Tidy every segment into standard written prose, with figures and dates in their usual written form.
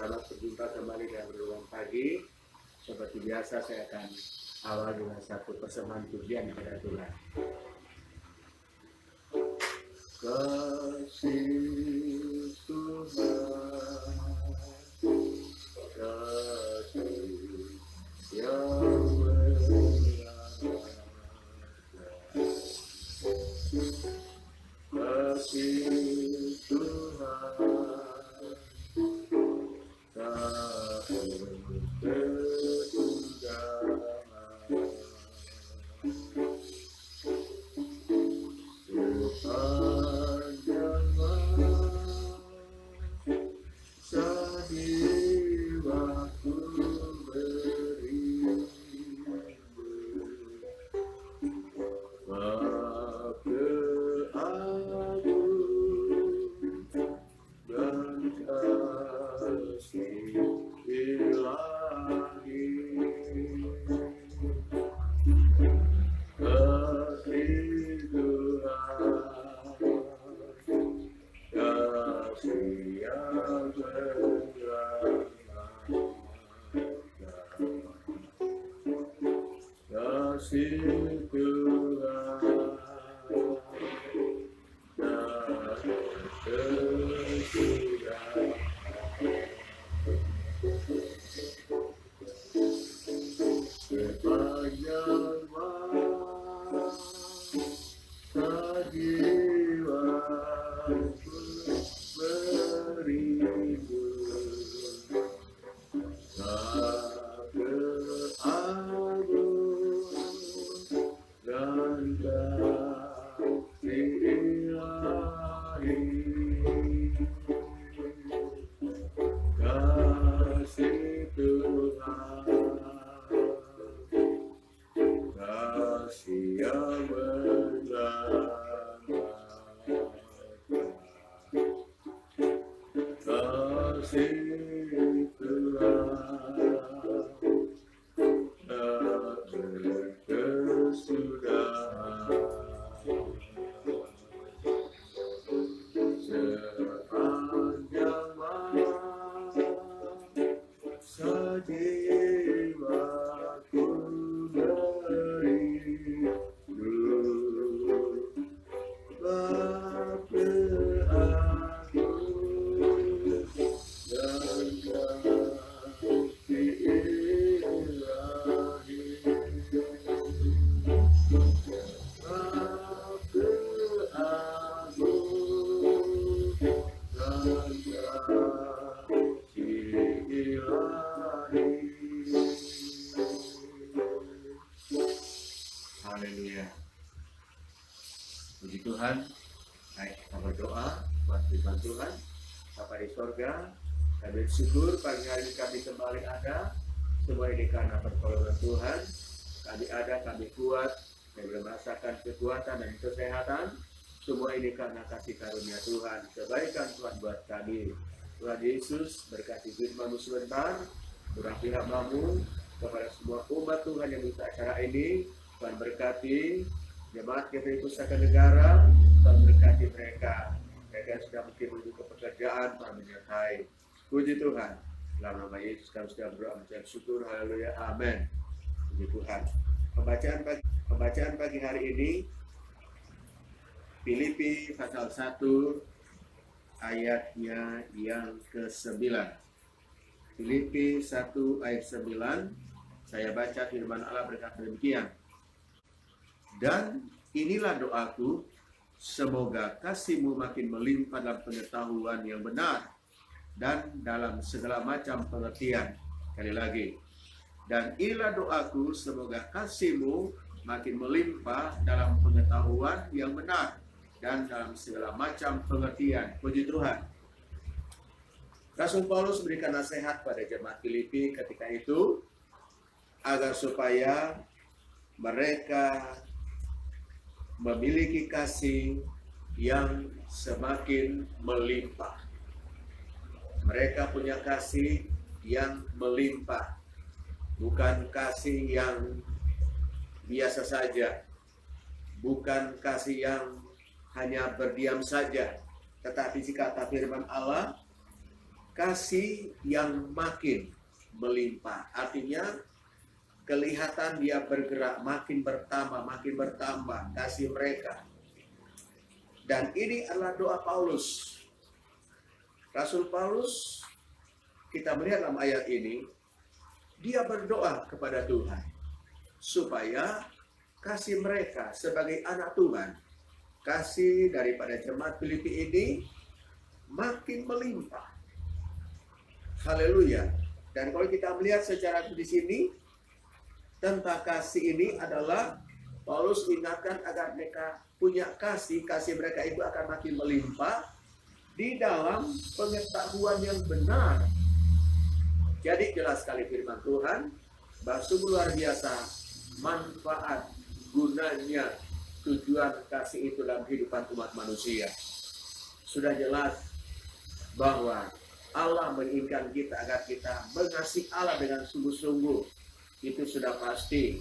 Selamat berjumpa kembali dalam renungan pagi. Seperti biasa saya akan awal dengan satu persembahan pujian kepada Tuhan. Kasih Tuhan, kasih yang menyelamatkan, kasih Tuhan, haleluya. Puji Tuhan. Baik, kita berdoa buat firman Tuhan. Bapa di sorga, kami bersyukur pagi hari ini kami kembali ada. Semua ini karena pertolongan Tuhan. Kami ada, kami kuat, kami merasakan kekuatan dan kesehatan. Semua ini karena kasih karunia Tuhan, kebaikan Tuhan buat kami. Tuhan Yesus berkati firman-Mu sebentar, berakhir rahmat-Mu kepada semua umat Tuhan yang mengikuti acara ini. Tuhan berkati jemaat GPI Pusaka Negara, Tuhan berkati mereka yang sudah mungkin menuju ke pekerjaan, Tuhan menyertai. Puji Tuhan, dalam nama Yesus kami sudah berdoa mengucap syukur, haleluya, amin. Puji Tuhan. Pembacaan pagi hari ini Filipi pasal 1 ayatnya yang ke-9. Filipi 1 ayat 9, saya baca firman Allah berkata demikian. Dan inilah doaku, semoga kasih-Mu makin melimpah dalam pengetahuan yang benar dan dalam segala macam pengertian. Sekali lagi. Dan inilah doaku, semoga kasih-Mu makin melimpah dalam pengetahuan yang benar dan dalam segala macam pengertian. Puji Tuhan. Rasul Paulus memberikan nasihat pada jemaat Filipi ketika itu agar supaya mereka memiliki kasih yang semakin melimpah. Mereka punya kasih yang melimpah, bukan kasih yang biasa saja, bukan kasih yang hanya berdiam saja, tetapi kata firman Allah, kasih yang makin melimpah. Artinya kelihatan dia bergerak makin bertambah kasih mereka. Dan ini adalah doa Paulus. Rasul Paulus, kita melihat dalam ayat ini, dia berdoa kepada Tuhan supaya kasih mereka sebagai anak Tuhan, kasih daripada jemaat Filipi ini makin melimpah. Haleluya. Dan kalau kita melihat secara di sini, tentang kasih ini adalah Paulus ingatkan agar mereka punya kasih mereka itu akan makin melimpah di dalam pengetahuan yang benar. Jadi jelas sekali firman Tuhan, bahwa sungguh luar biasa manfaat, gunanya, tujuan kasih itu dalam kehidupan umat manusia. Sudah jelas bahwa Allah menginginkan kita agar kita mengasihi Allah dengan sungguh-sungguh. Itu sudah pasti.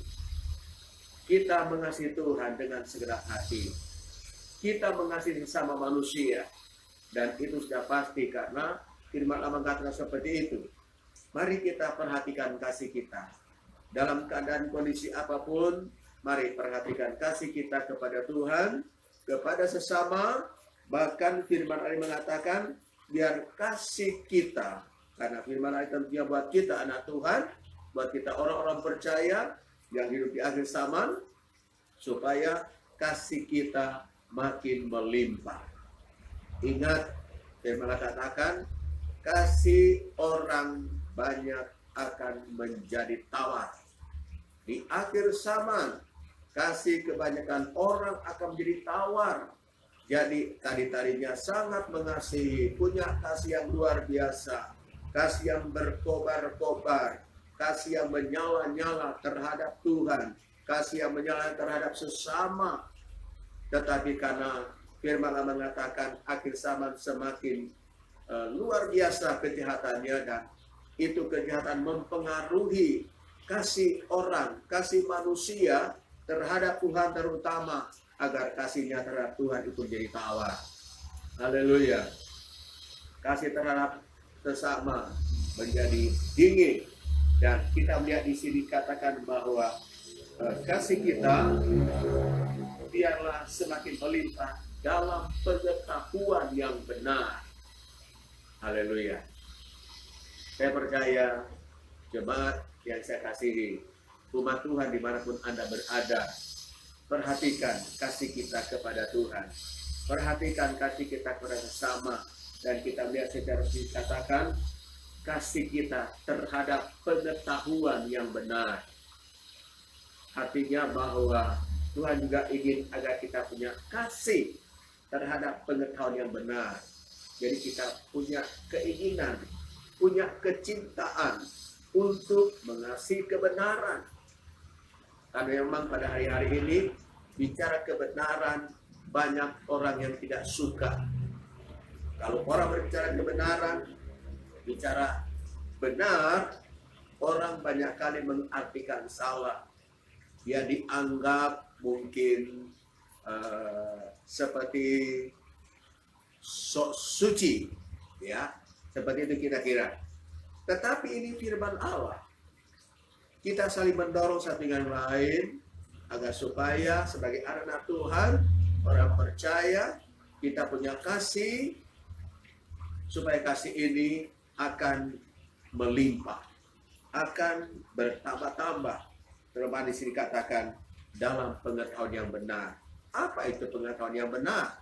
Kita mengasihi Tuhan dengan segenap hati. Kita mengasihi sesama manusia. Dan itu sudah pasti karena firman Allah mengatakan seperti itu. Mari kita perhatikan kasih kita. Dalam keadaan kondisi apapun, mari perhatikan kasih kita kepada Tuhan, kepada sesama. Bahkan firman Allah mengatakan, biar kasih kita, karena firman Allah tentunya buat kita anak Tuhan, buat kita orang-orang percaya yang hidup di akhir zaman, supaya kasih kita makin melimpah. Ingat, firman Allah katakan, kasih orang banyak akan menjadi tawar. Di akhir zaman, kasih kebanyakan orang akan menjadi tawar. Jadi tadi-tadinya sangat mengasihi, punya kasih yang luar biasa, kasih yang berkobar-kobar, kasih yang menyala-nyala terhadap Tuhan, kasih yang menyala terhadap sesama. Tetapi karena firman Allah mengatakan akhir zaman semakin luar biasa kejahatannya, dan itu kejahatan mempengaruhi kasih orang, kasih manusia terhadap Tuhan, terutama agar kasihnya terhadap Tuhan itu menjadi tawar. Haleluya. Kasih terhadap sesama menjadi dingin. Dan kita melihat di sini katakan bahwa kasih kita biarlah semakin melimpah dalam pengetahuan yang benar. Haleluya. Saya percaya jemaat yang saya kasihi, umat Tuhan dimanapun Anda berada, perhatikan kasih kita kepada Tuhan. Perhatikan kasih kita kepada sesama. Dan kita lihat secara dikatakan kasih kita terhadap pengetahuan yang benar. Artinya bahwa Tuhan juga ingin agar kita punya kasih terhadap pengetahuan yang benar. Jadi kita punya keinginan, punya kecintaan untuk mengasihi kebenaran. Karena memang pada hari-hari ini bicara kebenaran, banyak orang yang tidak suka. Kalau orang berbicara kebenaran, bicara benar, orang banyak kali mengartikan salah. Dia dianggap mungkin seperti sok suci, ya, seperti itu kira-kira. Tetapi ini firman Allah. Kita saling mendorong satu dengan lain agar supaya sebagai anak Tuhan, orang percaya, kita punya kasih, supaya kasih ini akan melimpah, akan bertambah-tambah. Terutama di sini katakan dalam pengetahuan yang benar. Apa itu pengetahuan yang benar?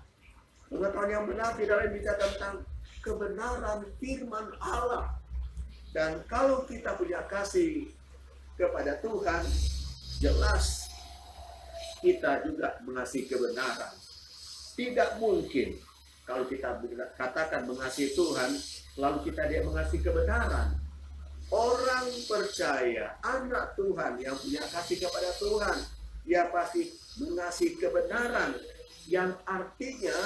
Pengetahuan yang benar tidak lain bicara tentang kebenaran firman Allah. Dan kalau kita punya kasih kepada Tuhan, jelas kita juga mengasihi kebenaran. Tidak mungkin kalau kita katakan mengasihi Tuhan, lalu kita dia mengasihi kebenaran. Orang percaya, anak Tuhan yang punya kasih kepada Tuhan, dia pasti mengasihi kebenaran. Yang artinya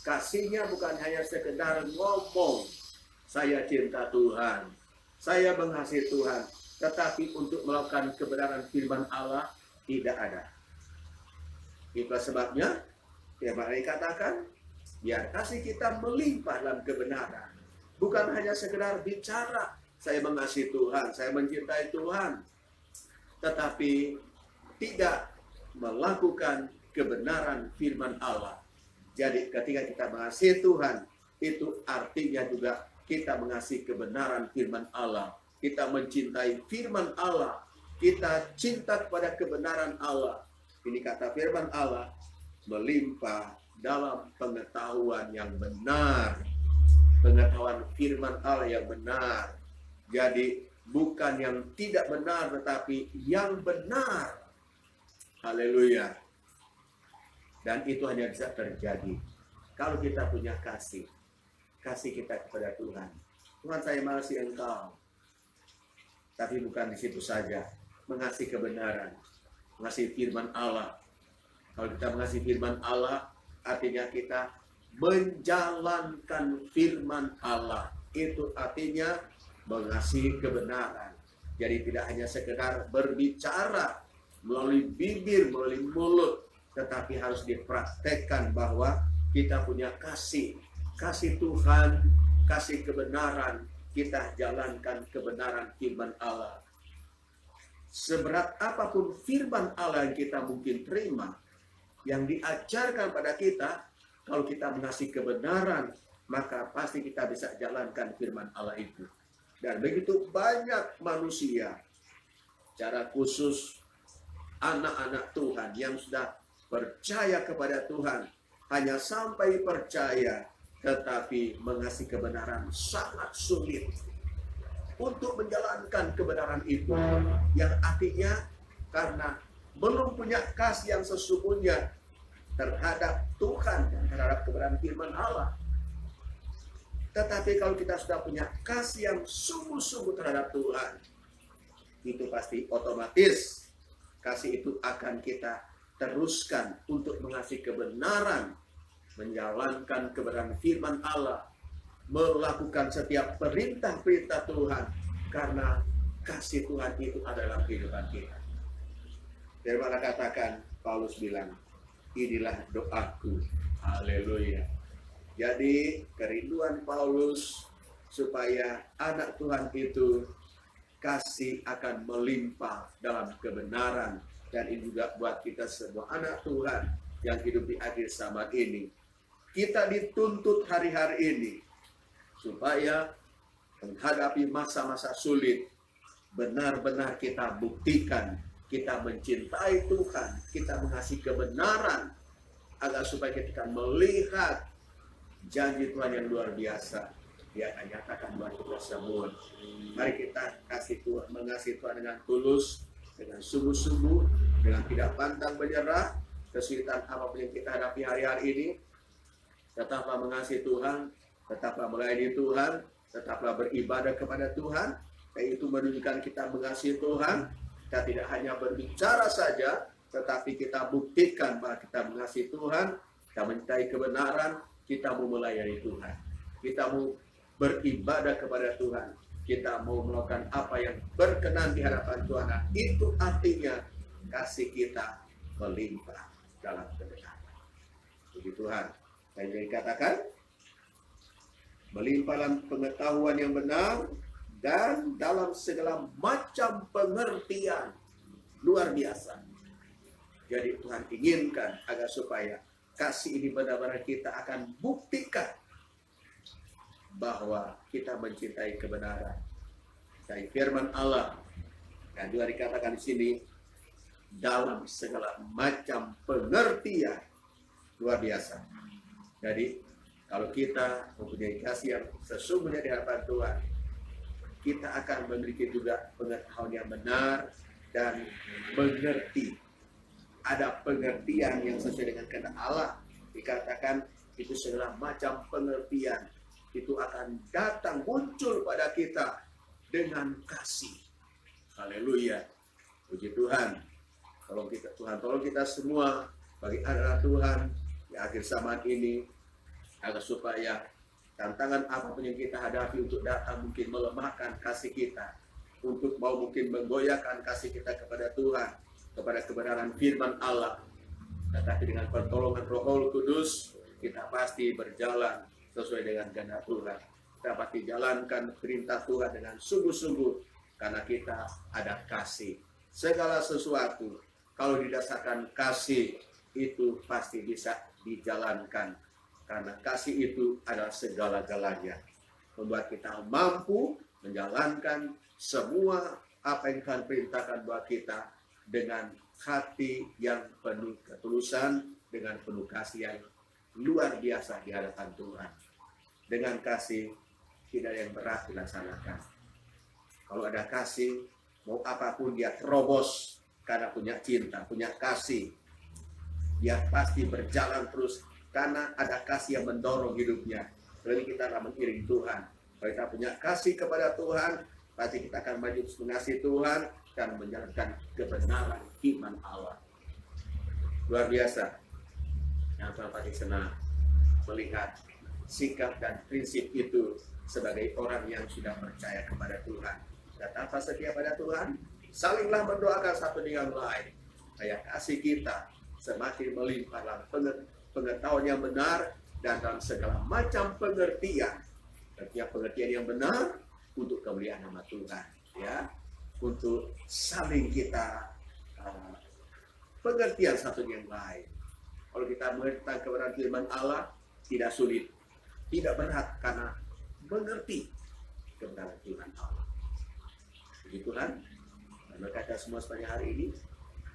kasihnya bukan hanya sekedar ngomong, saya cinta Tuhan, saya mengasihi Tuhan, tetapi untuk melakukan kebenaran firman Allah tidak ada. Itulah sebabnya firman Allah katakan, biar kasih kita melimpah dalam kebenaran. Bukan hanya sekedar bicara, saya mengasihi Tuhan, saya mencintai Tuhan, tetapi tidak melakukan kebenaran firman Allah. Jadi ketika kita mengasihi Tuhan, itu artinya juga kita mengasihi kebenaran firman Allah. Kita mencintai firman Allah. Kita cinta kepada kebenaran Allah. Ini kata firman Allah, melimpah dalam pengetahuan yang benar. Pengetahuan firman Allah yang benar. Jadi bukan yang tidak benar, tetapi yang benar. Haleluya. Dan itu hanya bisa terjadi kalau kita punya kasih. Kasih kita kepada Tuhan. Tuhan, saya mengasihi Engkau. Tapi bukan di situ saja. Mengasihi kebenaran. Mengasihi firman Allah. Kalau kita mengasihi firman Allah, artinya kita menjalankan firman Allah. Itu artinya mengasihi kebenaran. Jadi tidak hanya sekedar berbicara melalui bibir, melalui mulut, tetapi harus dipraktekkan bahwa kita punya kasih. Kasih Tuhan, kasih kebenaran, kita jalankan kebenaran firman Allah. Seberat apapun firman Allah yang kita mungkin terima, yang diajarkan pada kita, kalau kita mengasihi kebenaran, maka pasti kita bisa jalankan firman Allah itu. Dan begitu banyak manusia, secara khusus anak-anak Tuhan yang sudah percaya kepada Tuhan, hanya sampai percaya, tetapi mengasihi kebenaran sangat sulit untuk menjalankan kebenaran itu. Yang artinya karena belum punya kasih yang sesungguhnya terhadap Tuhan dan terhadap kebenaran firman Allah. Tetapi kalau kita sudah punya kasih yang sungguh-sungguh terhadap Tuhan, itu pasti otomatis kasih itu akan kita teruskan untuk mengasihi kebenaran, menjalankan kebenaran firman Allah, melakukan setiap perintah-perintah Tuhan, karena kasih Tuhan itu adalah kehidupan kita. Firman Allah katakan, Paulus bilang, inilah doaku. Haleluya. Jadi kerinduan Paulus supaya anak Tuhan itu kasih akan melimpah dalam kebenaran. Dan ini juga buat kita semua anak Tuhan yang hidup di akhir zaman ini. Kita dituntut hari-hari ini supaya menghadapi masa-masa sulit, benar-benar kita buktikan kita mencintai Tuhan, kita mengasihi kebenaran, agar supaya kita melihat janji Tuhan yang luar biasa. Dia akan nyatakan buat kita semua. Mari kita kasih Tuhan, mengasihi Tuhan dengan tulus, dengan sungguh-sungguh, dengan tidak pantang menyerah. Kesulitan apapun yang kita hadapi hari-hari ini, tetaplah mengasihi Tuhan, tetaplah melayani Tuhan, tetaplah beribadah kepada Tuhan. Yaitu menunjukkan kita mengasihi Tuhan. Kita tidak hanya berbicara saja, tetapi kita buktikan bahwa kita mengasihi Tuhan, kita mencintai kebenaran, kita mau melayani Tuhan, kita mau beribadah kepada Tuhan, kita mau melakukan apa yang berkenan di hadapan Tuhan. Itu artinya kasih kita melimpah dalam kebenaran. Puji Tuhan. Dan jadi katakan, melimpah dalam pengetahuan yang benar dan dalam segala macam pengertian. Luar biasa. Jadi Tuhan inginkan agar supaya kasih ini benar-benar kita akan buktikan bahwa kita mencintai kebenaran, mencintai firman Allah. Dan juga dikatakan di sini dalam segala macam pengertian. Luar biasa. Jadi kalau kita mempunyai kasih yang sesungguhnya di hadapan Tuhan, kita akan memiliki juga pengetahuan yang benar dan mengerti. Ada pengertian yang sesuai dengan kehendak Allah. Dikatakan itu segala macam pengertian itu akan datang muncul pada kita dengan kasih. Haleluya. Puji Tuhan. Tolong kita semua bagi anak Tuhan di akhir zaman ini, agar supaya tantangan apapun yang kita hadapi untuk datang mungkin melemahkan kasih kita, untuk mau mungkin menggoyahkan kasih kita kepada Tuhan, kepada kebenaran firman Allah. Tetapi dengan pertolongan Roh Kudus, kita pasti berjalan sesuai dengan kehendak Tuhan. dapat dijalankan perintah Tuhan dengan sungguh-sungguh karena kita ada kasih. Segala sesuatu kalau didasarkan kasih itu pasti bisa dijalankan karena kasih itu adalah segala-galanya, membuat kita mampu menjalankan semua apa yang Tuhan perintahkan buat kita dengan hati yang penuh ketulusan, dengan penuh kasih yang luar biasa di hadapan Tuhan. Dengan kasih tidak ada yang berat dilaksanakan. Kalau ada kasih, mau apapun dia terobos karena punya cinta, punya kasih. Dia pasti berjalan terus karena ada kasih yang mendorong hidupnya. Jadi kita akan mengiring Tuhan. Kalau kita punya kasih kepada Tuhan, pasti kita akan maju mengasihi Tuhan dan menjalankan kebenaran iman Allah. Luar biasa. Yang Tuhan pasti senang melihat sikap dan prinsip itu sebagai orang yang sudah percaya kepada Tuhan. Dan tanpa setia pada Tuhan, salinglah mendoakan satu dengan lain. Supaya kasih kita semakin melimpah dalam pengetahuan yang benar dan dalam segala macam pengertian. Setiap pengertian yang benar untuk kemuliaan nama Tuhan, ya, untuk saling kita pengertian satu yang lain. Kalau kita mengerti kebenaran firman Allah, tidak sulit, tidak berat karena mengerti kebenaran firman Allah. Puji Tuhan, berkata semua sepanjang hari ini,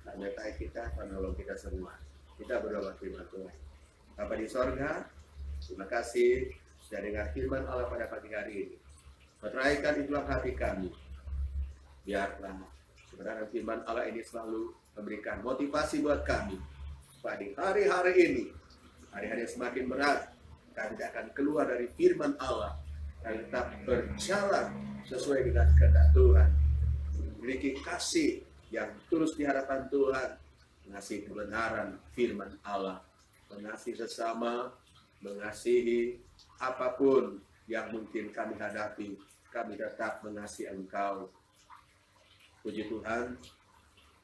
dan menyertai kita, menolong kita semua. Kita berdoa firman Tuhan. Bapa di sorga, terima kasih sudah dengar firman Allah pada pagi hari ini. Meteraikan di dalam hati kami. Biarlah kebenaran firman Allah ini selalu memberikan motivasi buat kami. Pada hari-hari ini, hari-hari yang semakin berat, kami akan keluar dari firman Allah dan tetap berjalan sesuai dengan kehendak Tuhan. Memiliki kasih yang tulus di hadapan Tuhan, mengasihi kebenaran firman Allah, mengasihi sesama, mengasihi apapun yang mungkin kami hadapi, kami tetap mengasihi Engkau. Puji Tuhan,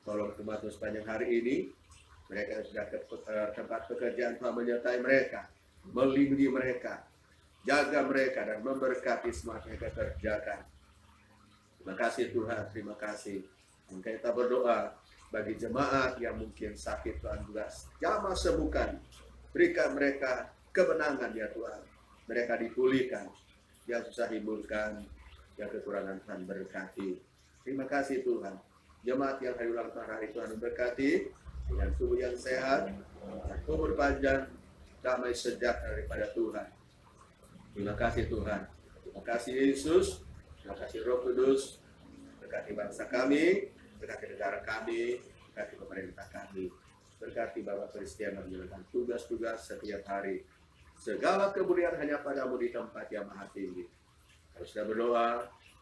tolong umat sepanjang hari ini, mereka sudah ke tempat pekerjaan, Tuhan menyertai mereka, melindungi mereka, jaga mereka dan memberkati semua yang mereka kerjakan. Terima kasih Tuhan, terima kasih. Mungkin kita berdoa bagi jemaat yang mungkin sakit, Tuhan juga jamah sembuhkan. Berikan mereka kemenangan ya Tuhan. Mereka dipulihkan, yang susah hiburkan, yang kekurangan Tuhan berkati. Terima kasih Tuhan. Jemaat yang hari ulang tahun hari Tuhan memberkati dengan tubuh yang sehat, dan umur panjang, damai sejahtera daripada Tuhan. Terima kasih Tuhan. Terima kasih Yesus. Terima kasih Roh Kudus. Berkati bangsa kami, berkati negara kami, berkati pemerintah kami. Berkati Bapak Kristian menjalankan tugas-tugas setiap hari. Segala kemuliaan hanya padamu di tempat yang maha tinggi. Kalau sudah berdoa,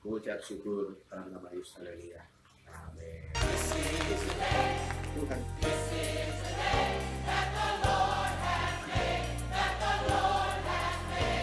mengucap syukur dalam nama Yesus. Haleluya.